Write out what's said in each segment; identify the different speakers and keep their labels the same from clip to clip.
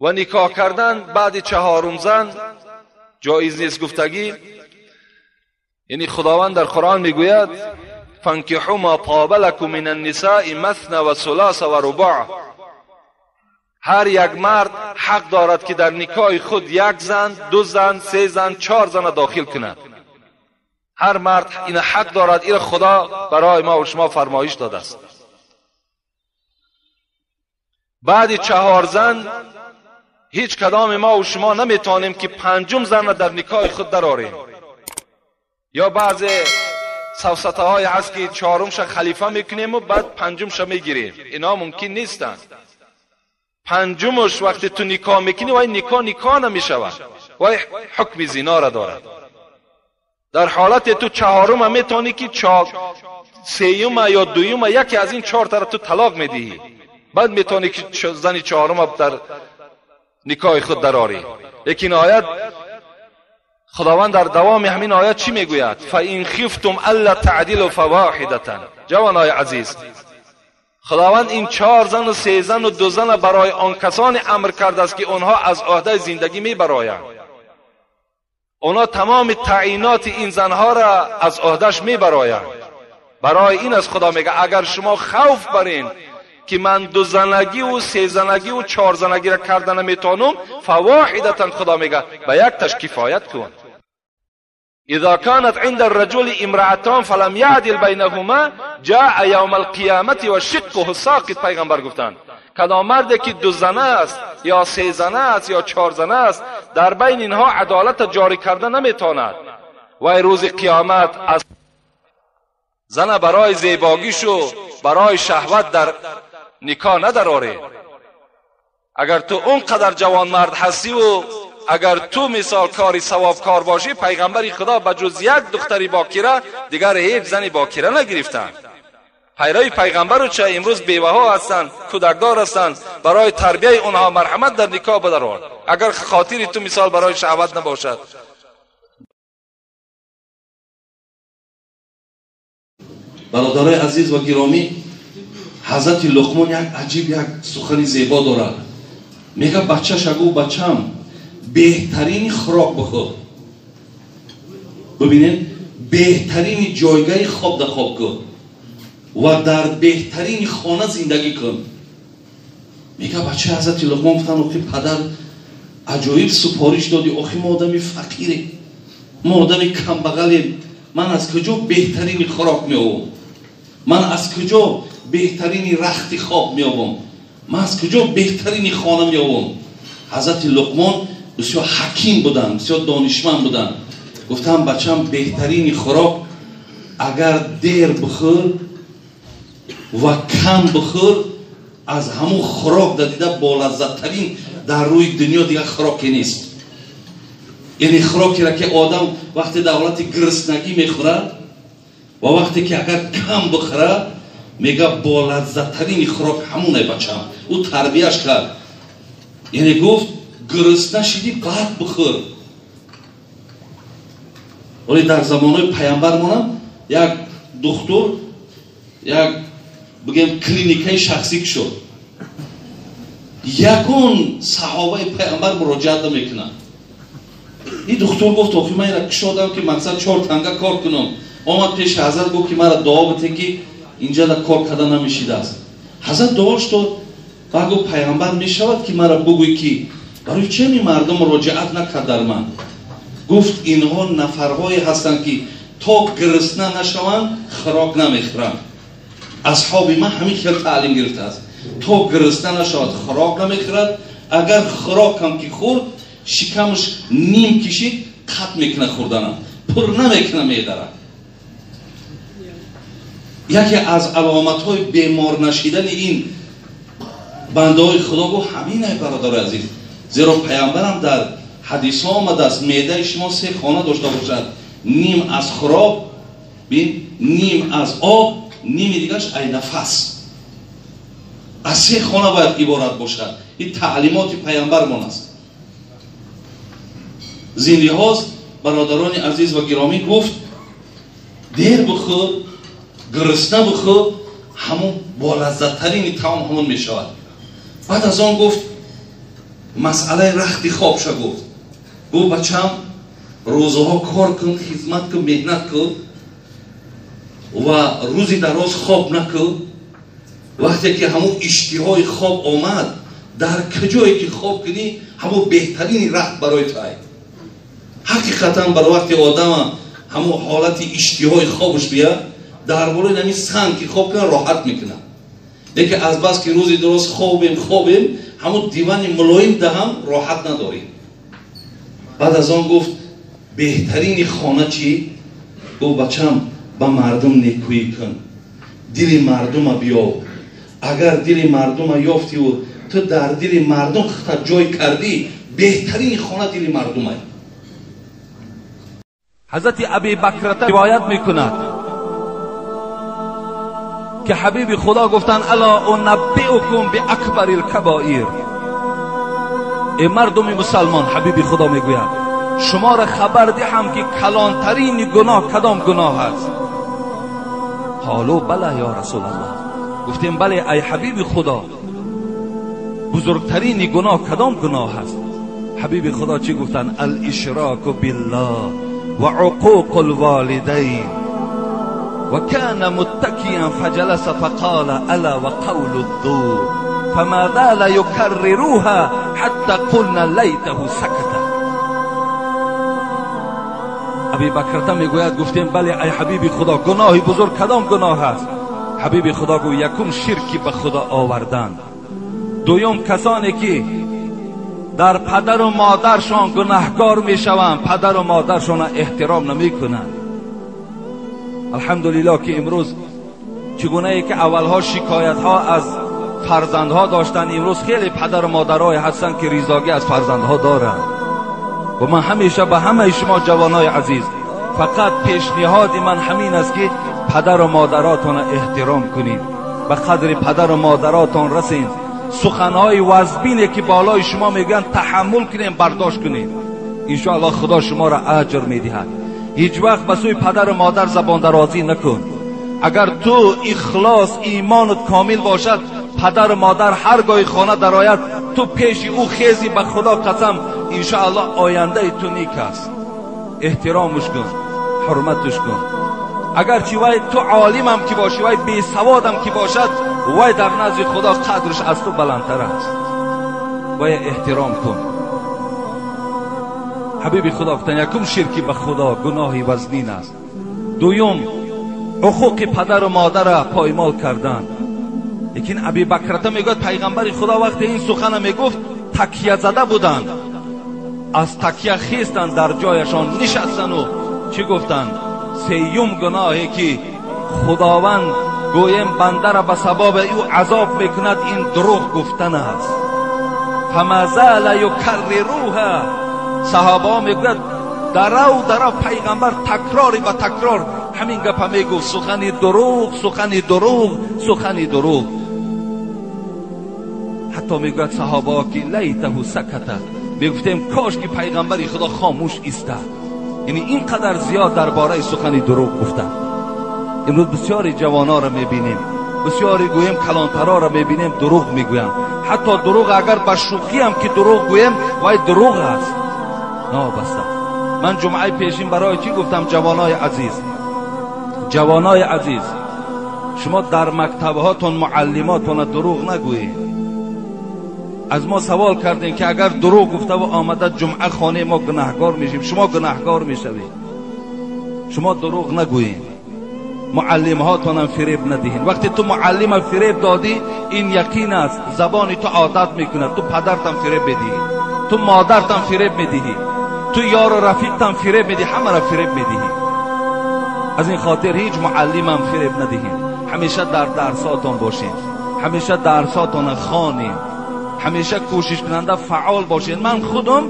Speaker 1: و نکاح کردن بعد 4 زن جایز نیست گفتگی. یعنی خداوند در قرآن میگوید فانکحوا ما طاب لکم من النساء مثنی و ثلاث و رباع. هر یک مرد حق دارد که در نکاح خود 1 زن، 2 زن، 3 زن، 4 زن داخل کند. هر مرد این حق دارد. این خدا برای ما و شما فرمایش داده است. بعد 4 زن هیچ کدام ما و شما نمیتونیم که 5م زن در نکاح خود درآوریم. یا بعض سوسته های هست که 4مش خلیفه میکنیم و بعد 5مش میگیریم. اینا ممکن نیستند. 5مش وقتی تو نکاح میکنی و این نکاح نمیشود و حکم زنا را دارد. در حالت تو 4م میتونی که 3م یا 2م یکی از این 4 تا تو طلاق میدهی. بعد میتونی که زن 4م در نکاح خود درآوری. لیکن آیت خداوند در دوام همین آیت چی میگوید؟ فَإِنْ خِفْتُمْ أَلَّا تَعْدِلُوا فَوَاحِدَةً. جوانای عزیز، خداوند این 4 زن و 3 زن و 2 زن برای آن کسان امر کرده است که آنها از عهده زندگی میبرایند. آنها تمام تعیینات این زنها را از عهدهش میبرایند. برای این از خدا میگه اگر شما خوف برین که من 2 زنگی و 3 زنگی و 4 زنگی را کردن نمیتونم، فواحدتا خدا میگه به یک تاش کفایت کن. اذا كانت عند الرجل امرأتان فلم يعدل بينهما جاء يوم القيامة وشقه ساقط. پیغمبر گفتند کدام مردی که 2 زنه است یا 3 زنه است یا 4 زنه است در بین اینها عدالت جاری کردن نمیتواند و روز قیامت از زن برای زیباگیش و برای شهوت در نکاح نداره. اگر تو اونقدر جوان مرد هستی و اگر تو مثال کاری ثواب کار باشی، پیغمبر خدا بجز 1 دختری باکره دیگر هیچ زنی باکره نگرفتند. پیروی پیغمبر رو چه امروز بیوه ها هستند، کودکدار هستند، برای تربیه اونها مرحمت در نکاح بدارند. اگر خاطری تو مثال برای شهوت نباشد.
Speaker 2: برادرای عزیز و گرامی، حضرت لقمان یک عجیب یک سخن زیبا دارد. میگه بچه‌ش اگو بچم بهترین خوراک بخور. ببینید بهترین جایگاه خواب در خواب کن و در بهترین خانه زندگی کن. میگه بچه حضرت لقمان گفتن آخه پدر عجایب سپارش دادی، آخه ما آدمی فقیریم، ما آدمی کمبغلیم، من از کجا بهترین خوراک میآورم؟ من از کجا بهترین رخت خواب میآورم؟ من از کجا بهترین خانه میآورم؟ حضرت لقمان بسیار حکیم بودن، بسیار دانشمند بودن. گفتم بچم بهترین خوراک اگر دیر بخور و کم بخور از همون خوراک دیده با لذت ترین در روی دنیا دیگه خوراکی نیست. یعنی خوراکی را که آدم وقتی در حالت گرسنگی میخوره و وقتی که اگر کم بخوره میگه با لذت ترین خوراک همونه بچم. او تربیهش کرد. یعنی گفت گرسنه شدی بعد بخور. ولی در زمانه پیامبرمون یک دکتر یک بگیم کلینیکای شخصی شد. یکون صحابه پیامبر مراجعه میکنه. این دکتر گفت آخه من را کشادم که مقصد 4 تنگه کار کنم. آمد پیش حضرت گفت که مرا دعا بده که اینجا در کار کردن نمیشیده است. حضرت دعاش داد و گفت پیامبر میشود که مرا بگوی که برای چه می مردم مراجعت نکرد در من؟ گفت اینها نفرهایی هستند که تا گرسنه نشوند خوراک نمیخورند. اصحاب من همین خیلی تعلیم گرفته است. تا گرسنه نشود خوراک نمیخورد. اگر خوراک هم که خورد شکمش نیم کشید قطع میکنه خوردن، پر نمیکنه میداره. یکی از علامت های بیمار نشیدن این بنده های خدا گفت همینه برادر عزیز. زیرا پیامبرم در حدیث ها آمده است معده شما 3 خانه داشته باشد، نیم از خوراک، نیم از آب، نیم دیگرش ای نفس. از 3 خانه باید عبارت باشد. این تعلیمات پیامبرمان است. زنده هاست برادران عزیز و گرامی. گفت دیر بخور، گرسنه بخور، همون با لذت ترین طعام همون می شود. بعد از آن گفت مسئله رخت خواب شد. گفت بچم روزها کار کن، خدمت کن، مهنت کن و روزی دراز خواب نکن. وقتی که همون اشتهای خواب آمد، در کجایی که خواب کنی همون بهترین رخت برای تای. حقیقتا بر وقتی آدم همون حالت اشتهای خوابش بیاد، در بالای نمی سنگ که خواب کنه راحت میکنه. لیکن از بس که روزی درست خوابیم همون دیوان ملایم دهم راحت نداریم. بعد از آن گفت بهترین خانه چی؟ گفت بچم با مردم نیکویی کن، دل مردم بیاب. اگر دل مردم یافتی و تو در دل مردم خطر جای کردی، بهترین خانه دل مردم است.
Speaker 3: حضرت ابی بکر روایت میکند که حبیب خدا گفتن الا انبئکم باکبر الکبائر. ای مردم مسلمان، حبیب خدا میگوید شما را خبر دهم که کلانترین گناه کدام گناه است؟ قالوا بله یا رسول الله. گفتیم بله ای حبیب خدا، بزرگترین گناه کدام گناه است؟ حبیب خدا چی گفتن؟ الاشراک بالله و عقوق الوالدین. و کان متکیا فجلس فقال الا و قول الزور فما زال یکرروها حتی قلنا لیته سکت. ابی بکر میگوید گفتیم بله ای حبیب خدا، گناهی بزرگ کدام گناه است؟ حبیب خدا گوید یکم شرکی به خدا آوردن، دویم کسانی که در پدر و مادرشان گناهکار میشوند، پدر و مادرشان احترام نمیکنند. الحمدلله که امروز چگونه ای که اولها شکایت ها از فرزندها داشتن، امروز خیلی پدر و مادرای هستن که ریزاگی از فرزندها دارند. و من همیشه به همه شما جوانای عزیز فقط پیشنهاد من همین است که پدر و مادراتون احترام کنید، به قدر پدر و مادراتون رسین. سخنهای وزبینه که بالای شما میگن تحمل کنین، برداشت کنین، انشاءالله خدا شما را اجر میدهد. هیچ وقت به سوی پدر و مادر زبان درازی نکن. اگر تو اخلاص ایمانت کامل باشد، پدر و مادر هرگاه خانه درآید تو پیش او خیزی، به خدا قسم انشاءالله آینده تو نیک است. احترامش کن، حرمتش کن. اگر چی وای تو عالم هم که باشی، وای بی سواد هم که باشد، وای در نزد خدا قدرش از تو بلندتر است. وای احترام کن. حبیب خدا گفتن یکم شرکی به خدا گناهی وزنین است. دویم حقوق پدر و مادر را پایمال کردن. لیکن ابی بکر میگوید پیغمبر خدا وقتی این سخن میگفت تکیه زده بودند، از تکیه خیستند، در جایشان نشستند و چی گفتند؟ سیوم گناهی که خداوند گویم بنده را به سبب او عذاب میکند، این دروغ گفتن است. فما زال یکرروها. صحابه میگوید درو پیغمبر تکراری به تکرار همین گپ میگفت، سخنی دروغ، سخنی دروغ، سخنی دروغ. حتی میگوید صحابه که لیته سکت. میگفتیم کاش که پیغمبر خدا خاموش ایستاد. یعنی اینقدر زیاد درباره سخنی دروغ گفتن. امروز بسیاری جوانا را میبینیم، بسیاری گویم کلانترا را میبینیم دروغ میگویم. حتی دروغ اگر به شوخی هم که دروغ گویم وای دروغ است. نابسته. من جمعه پیشین برای چی گفتم؟ جوانای عزیز، جوانای عزیز، شما در مکتبهاتون معلماتون دروغ نگویید. از ما سوال کردین که اگر دروغ گفته و آمده جمعه خانه ما گناهگار میشیم. شما گناهگار میشوید. شما دروغ نگویید. معلم هاتون هم فریب ندهین. وقتی تو معلم فریب دادی، این یقین است زبانی تو عادت میکنه. تو پدرت هم فریب میدهی، تو مادرت هم فریب میدهی، تو یار و رفیقت هم فریب میدهی، همه را فریب میدهی. از این خاطر هیچ معلم هم فریب ندهین. همیشه در درساتون باشین، همیشه درساتون خوانین، همیشه کوشش کننده فعال باشین. من خودم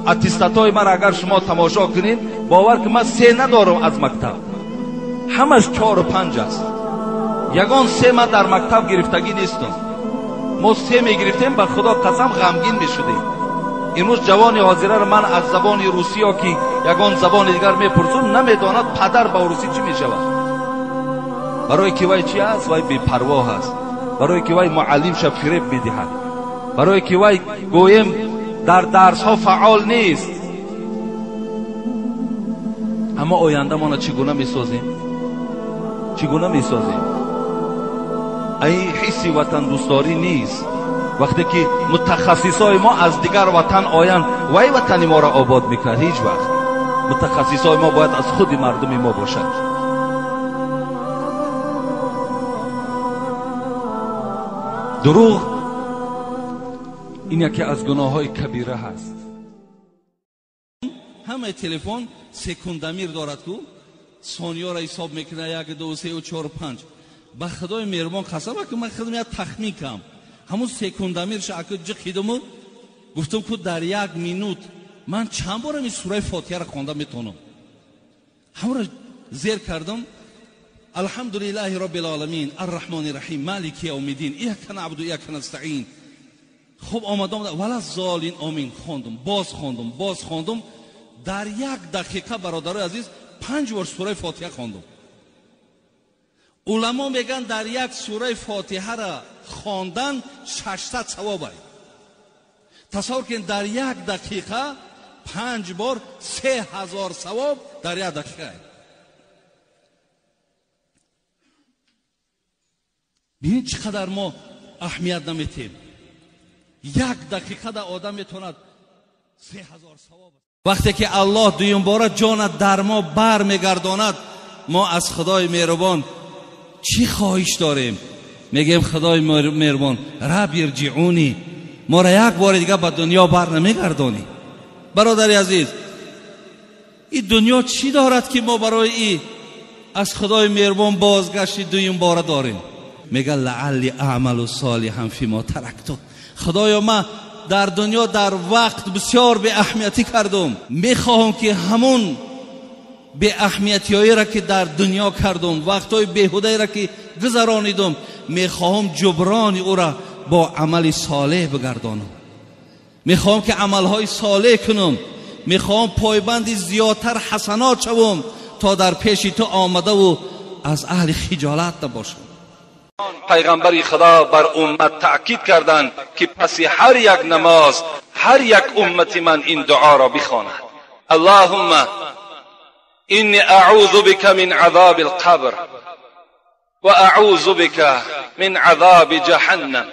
Speaker 3: اتستاتای من اگر شما تماشا کنین، باور که من 3 ندارم از مکتب، همش 4 و 5 است. یگان 3 من در مکتب گرفتگی نیستم. ما 3 میگرفتیم به خدا قسم غمگین میشدیم. امروز جوان حاضره را من از زبان روسی ها که یگان زبان دیگر میپرسم نمیداند پدر با روسی چی میشود. برای که وای چی است؟ وای بی پروا است. برای که وای معلم شب فریب میدهد. برای که وای گویم در درس ها فعال نیست. اما آینده ما را چگونه میسازیم؟ چگونه میسازیم؟ این حسی وطن دوستداری نیست. وقتی که متخصصای ما از دیگر وطن آیند وای وطن ما را آباد میکنند، هیچ وقت. متخصصای ما باید از خود مردم ما باشد. دروغ این یکی از گناههای کبیره هست. همه تلفن سکوندمیر دارد که ثانیه را حساب میکنه، 1 2 3 4 5. به خدای مهربان قسم که من خودم یک تخمین کم همون سکوندمیر شاکر جخیدم گفتم که در 1 مینوت من چند بار این سوره فاتحه را خوانده میتونم. همون را زیر کردم. الحمدلله رب العالمین الرحمن الرحیم مالک یوم الدین ایاک نعبد و ایاک نستعین. خب آمدم ولا الضالین آمین خواندم، باز خواندم. در 1 دقیقه برادرای عزیز 5 بار سوره فاتحه خواندم. علما میگن در 1 سوره فاتحه را خواندن 600 ثواب است. تصور کن در 1 دقیقه 5 بار 3000 ثواب در 1 دقیقه. ببین چقدر ما اهمیت نمیدیم. 1 دقیقه در آدم میتوند 3000 ثواب. وقتی که الله دویم بار جان در ما بر میگرداند ما از خدای مهربان چی خواهش داریم؟ میگیم خدای مهربان رب ارجعونی، ما را 1 بار دیگه به دنیا بر نمیگردانی. برادر عزیز این دنیا چی دارد که ما برای این از خدای مهربان بازگشت دویم بار داریم؟ میگه لعلی اعمل صالحا فیما ترکت. خدایا من در دنیا در وقت بسیار به اهمیتی کردم، میخواهم که همون به اهمیتیایی را که در دنیا کردم، وقتای بیهوده را که گذرانیدم، میخواهم جبران او را با عمل صالح بگردانم. میخواهم که عملهای صالح کنم. میخواهم پایبند زیادتر حسنات شوم تا در پیش تو آمده و از اهل خجالت نباشم.
Speaker 1: پیغمبر خدا بر امت تأکید کردند که پس هر یک نماز هر یک امتی من این دعا را بخواند: اللهم اینی اعوذ بک من عذاب القبر و اعوذ بک من عذاب جهنم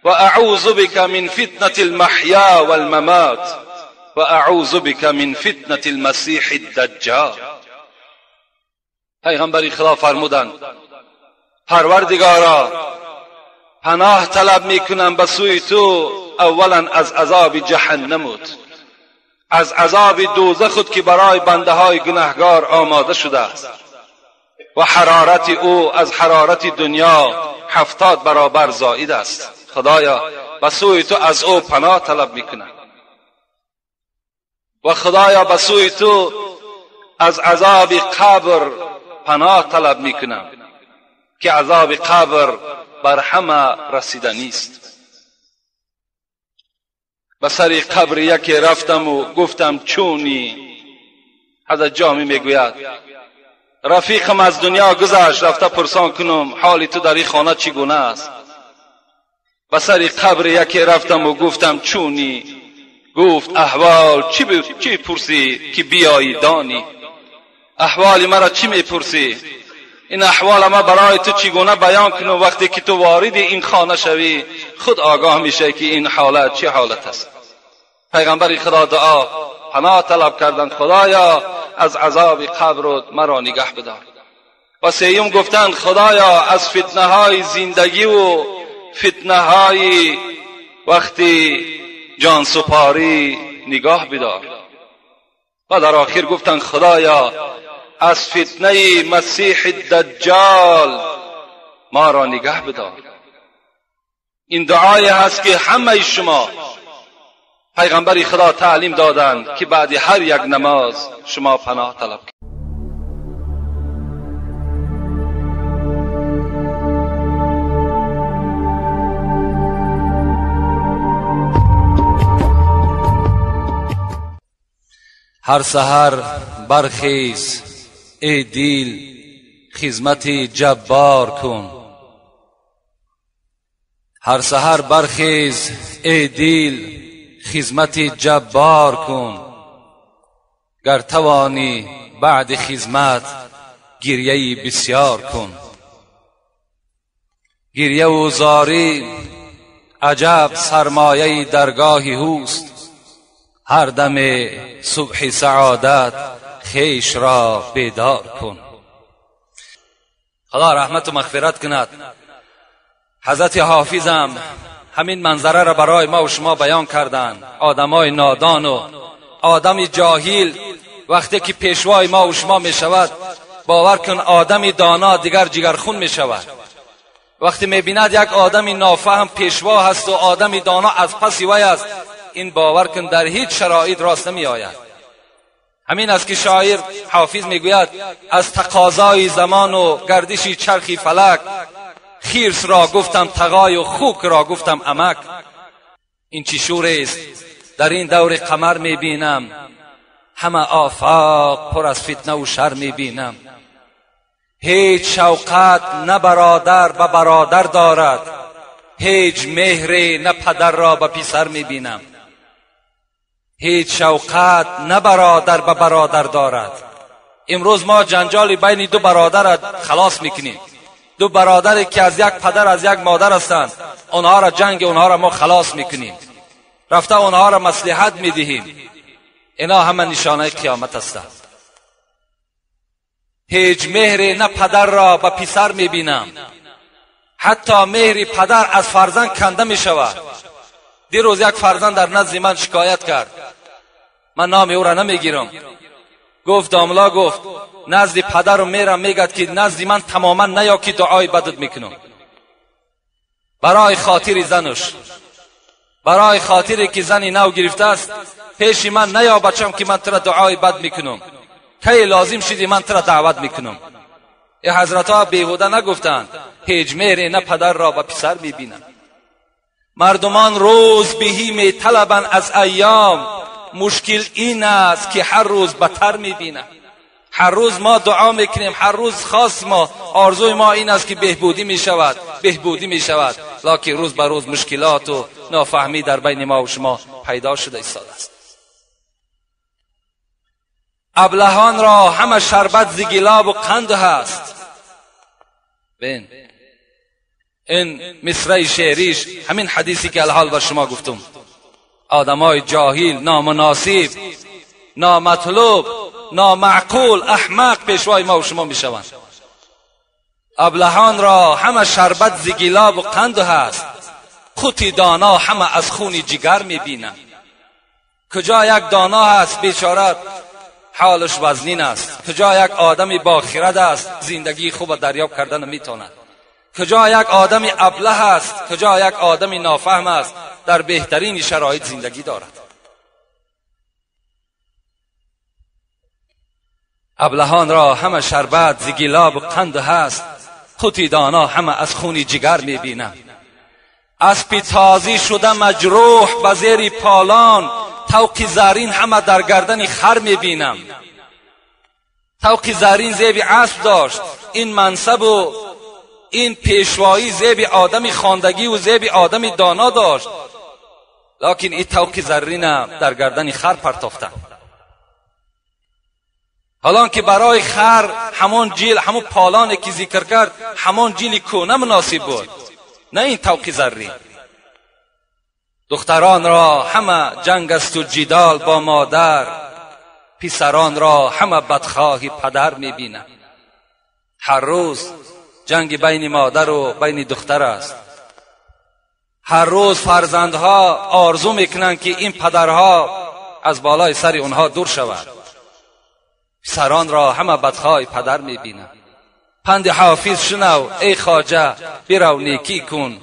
Speaker 1: و اعوذ بک من فتنة المحیا والممات و اعوذ بک من فتنة المسیح الدجال. پیغمبر خدا فرمودند پروردگارا پناه طلب میکنم به سوی تو اولا از عذاب جهنم، از عذاب دوزخ که برای بنده های گناهگار آماده شده است و حرارت او از حرارت دنیا 70 برابر زائد است. خدایا به سوی تو از او پناه طلب میکنم و خدایا به سوی تو از عذاب قبر پناه طلب میکنم که عذاب قبر بر همه رسیدنی است. به سر قبر یکی رفتم و گفتم چونی؟ حضرت جامی میگوید رفیقم از دنیا گذشت، رفته پرسان کنم حال تو در این خانه چگونه است. به سر قبر یکی رفتم و گفتم چونی؟ گفت احوال چی پرسی که بیایی دانی؟ احوال مرا چی میپرسی؟ این احوال ما برای تو چگونه بیان کنم؟ وقتی که تو وارد این خانه شوی خود آگاه میشه که این حالت چه حالت است. پیغمبر خدا دعا پناه طلب کردند خدایا از عذاب قبر مرا نگه بدار. و سیوم گفتند خدایا از فتنه های زندگی و فتنه های وقتی جان سپاری نگاه بدار. و در آخر گفتند خدایا از فتنه مسیح الدجال ما را نگه بدار. این دعای هست که همه شما پیغمبر خدا تعلیم دادند که بعد هر یک نماز شما پناه طلب کنید.
Speaker 3: هر سحر برخیز ای دل خدمت جبار کن. هر سحر برخیز ای دل
Speaker 1: خدمت جبار کن. گر توانی بعد خدمت گریه بسیار کن. گریه و زاری عجب سرمایه درگاهی هوست. هر دم صبح سعادت خیش را بیدار کن. خدا رحمت و مغفرت کند. حضرت حافظم همین منظره را برای ما و شما بیان کردند. آدمای نادان و آدم جاهل وقتی که پیشوای ما و شما می شود، باور کن آدم دانا دیگر جگرخون می شود. وقتی می بیند یک آدم نافهم پیشوا هست و آدم دانا از پس وی است، این باور کن در هیچ شرایط راست نمی آید. همین است که شاعر حافظ می گوید از تقاضای زمان و گردشی چرخی فلک، خیرس را گفتم تقای و خوک را گفتم امک. این چی شور است در این دور قمر می بینم، همه آفاق پر از فتنه و شر می بینم. هیچ شوقت نه برادر به برادر دارد، هیچ مهر نه پدر را به پسر می بینم. هیچ شوقت نه برادر به برادر دارد. امروز ما جنجال بین دو برادر خلاص میکنیم. دو برادری که از یک پدر از یک مادر هستند، اونها را جنگ اونها را ما خلاص میکنیم. رفته اونها را مصلحت میدهیم. اینا همه نشانه قیامت است. هیچ مهر نه پدر را به پسر میبینم. حتی مهر پدر از فرزند کنده میشود. دیروز یک فرزند در نزد من شکایت کرد، من نام او را نمیگیرم. گفت داملا گفت نزد پدر و میرم میگد که نزد من تماما نیا که دعای بدت میکنم. برای خاطر زنش، برای خاطری که زنی نو گرفته است، پیش من نیا بچم که من ترا دعای بد میکنم. کی لازم شدی من ترا دعوت میکنم. ای حضرت ها بیهوده نگفتند. هیچ مهر نه پدر را به پسر میبینم. مردمان روز بهی میطلبند از ایام، مشکل این است که هر روز بدتر میبینم. هر روز ما دعا میکنیم، هر روز خاص ما آرزوی ما این است که بهبودی میشود، بهبودی میشود، لکن روز به روز مشکلات و نافهمی در بین ما و شما پیدا شده ایستاده است. ابلهان را همه شربت ز گلاب و قند هست. ببین این مصرع شعریش همین حدیثی که الحال بر شما گفتم. آدمای جاهل، نامناسب، نامطلوب، نامعقول، احمق پیشوای ما و شما میشوند. ابلهان را همه شربت ز گلاب و قند هست. خود دانا همه از خون جگر میبینند. کجا یک دانا هست بیچاره حالش وزنین است، کجا یک آدمی با خرد است زندگی خوب دریاب کردن نمیتواند، کجا یک آدمی ابله است، کجا یک آدمی نافهم است در بهترین شرایط زندگی دارد. ابلهان را همه شربت ز گلاب و قند هست. خود دانا همه از خون جگر میبینم. اسب تازی شده مجروح به زیر پالان، طوق زرین همه در گردن خر میبینم. طوق زرین زیب اسب داشت. این منصب و این پیشوایی زیب آدم خواندگی و زیب آدم دانا داشت، لکن این طوق زرین در گردن خر پرتافتن. حالان که برای خر همون جیل، همون پالانی که ذکر کرد، همون جیل کونه مناسب بود، نه این طوق زرین. دختران را همه جنگ است و جدال با مادر، پسران را همه بدخواهی پدر میبینم. هر روز جنگ بین مادر و بین دختر است. هر روز فرزندها آرزو میکنند که این پدرها از بالای سر اونها دور شود. پسران را همه بدخواهی پدر میبینم. پند حافظ شنو ای خواجه، برو نیکی کن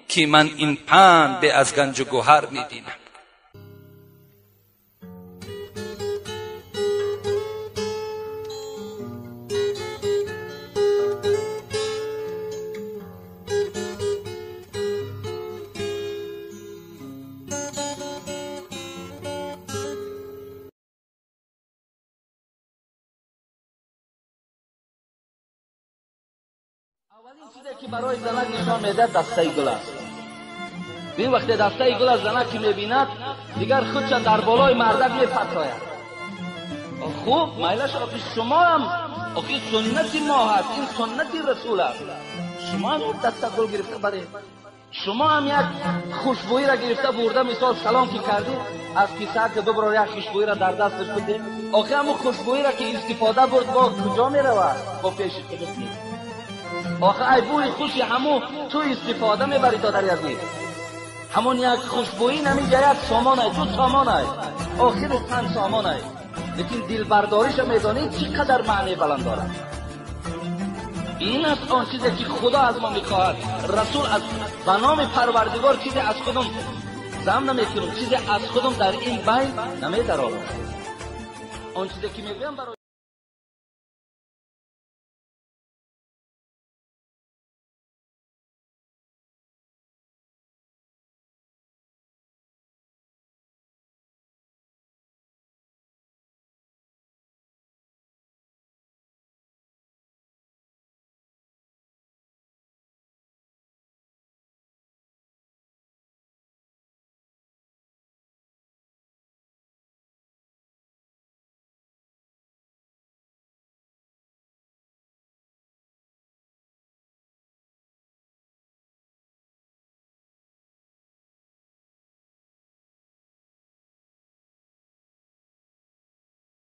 Speaker 1: که من این پند به از گنج و گوهر میبینم. اولین چیزی که برای زنک نشان میده دسته گل است.
Speaker 4: این وقت دسته گل از زنک که میبیند دیگر خودش در بالای مردک میپتاید. خوب میلش آخی شما هم آخی سنت ما هست، این سنت رسول است. شما هم دسته گل گرفته بره، شما هم یک خوشبویی را گرفته برده مثال سلام که کردی از کیسه که ببرار یک خوشبویی را در دستش بده. آخی همون خوشبویی را که استفاده برد با کجا میرود؟ با پیش خودت نیست. آخه ای بوی خوشی همون تو استفاده میبری تا در یزید. همون یک خوشبویی نمیگه یک سامان های تو سامان های آخر چند سامان های، لیکن دل برداریش میدانی چقدر معنی بلند دارد. این است آن چیزی که خدا از ما میخواهد. رسول از به نام پروردگار چیزی از خودم زم نمیکنم، چیزی از خودم در این بین نمیدارم. آن چیزی که میگویم برای